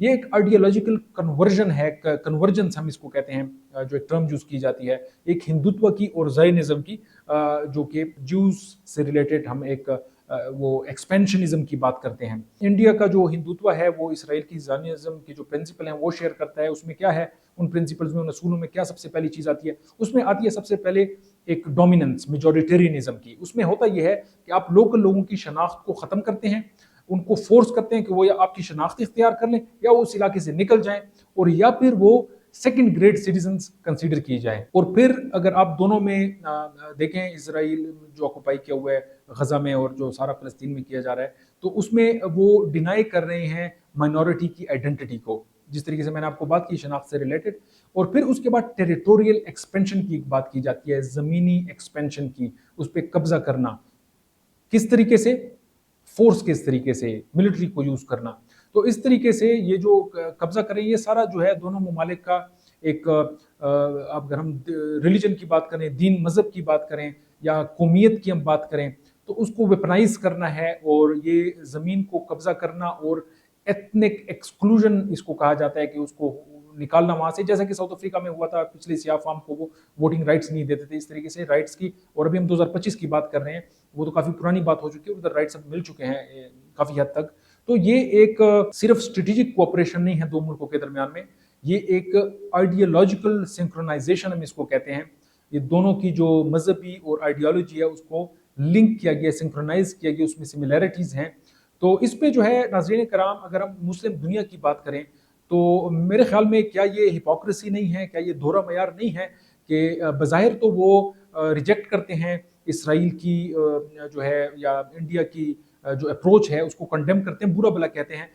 ये एक ideological conversion है, कन्वर्जेंस हम इसको कहते हैं, जो एक टर्म यूज की जाती है एक हिंदुत्व की और जायनिज्म की, जो कि ज्यूज से रिलेटेड हम एक वो एक्सपेंशनिज्म की बात करते हैं। इंडिया का जो हिंदुत्व है वो इसराइल की जायनिज्म की जो प्रिंसिपल है वो शेयर करता है। उसमें क्या है, उन प्रिंसिपल्स में, उन असूलों में क्या सबसे पहली चीज आती है? उसमें आती है सबसे पहले एक डोमिनेंस, मेजोरिटेरियनिज्म की। उसमें होता यह है कि आप लोकल लोगों की शनाख्त को खत्म करते हैं, उनको फोर्स करते हैं कि वो या आपकी शनाख्त इख्तियार कर लें या वो उस इलाके से निकल जाएं, और या फिर वो सेकंड ग्रेड सिटीजन कंसीडर किए जाए। और फिर अगर आप दोनों में देखें, इसराइल जो ऑक्युपाई किया हुआ है गजा में और जो सारा फलस्तीन में किया जा रहा है, तो उसमें वो डिनाई कर रहे हैं माइनॉरिटी की आइडेंटिटी को, जिस तरीके से मैंने आपको बात की शनाख्त से रिलेटेड। और फिर उसके बाद टेरिटोरियल एक्सपेंशन की एक बात की जाती है, जमीनी एक्सपेंशन की, उस पर कब्जा करना किस तरीके से, फोर्स किस तरीके से, मिलिट्री को यूज करना। तो इस तरीके से ये जो कब्जा करें, ये सारा जो है दोनों ममालिक का एक, अब अगर हम रिलीजन की बात करें, दीन मजहब की बात करें या कौमियत की हम बात करें, तो उसको वेपनाइज करना है और ये जमीन को कब्जा करना, और एथनिक एक्सक्लूजन इसको कहा जाता है कि उसको निकालना वहां से, जैसा कि साउथ अफ्रीका में हुआ था, पिछले सियाह फार्म को वो वोटिंग राइट्स नहीं देते थे, इस तरीके से राइट्स की। और अभी हम 2025 की बात कर रहे हैं, वो तो काफी पुरानी बात हो चुकी है, उधर राइट्स अब मिल चुके हैं काफी हद तक। तो ये एक सिर्फ स्ट्रेटेजिक कोऑपरेशन नहीं है दो मुल्कों के दरमियान में, ये एक आइडियोलॉजिकल सिंक्रोनाइजेशन हम इसको कहते हैं। ये दोनों की जो मजहबी और आइडियोलॉजी है उसको लिंक किया गया, सिंक्रोनाइज किया गया, उसमें सिमिलैरिटीज हैं। तो इस पे जो है नाज़रीन कराम, अगर हम मुस्लिम दुनिया की बात करें, तो मेरे ख्याल में क्या ये हिपोक्रेसी नहीं है, क्या ये दोहरा मयार नहीं है कि बज़ाहिर तो वो रिजेक्ट करते हैं इसराइल की जो है या इंडिया की जो अप्रोच है उसको कंडेम करते हैं, बुरा भला कहते हैं,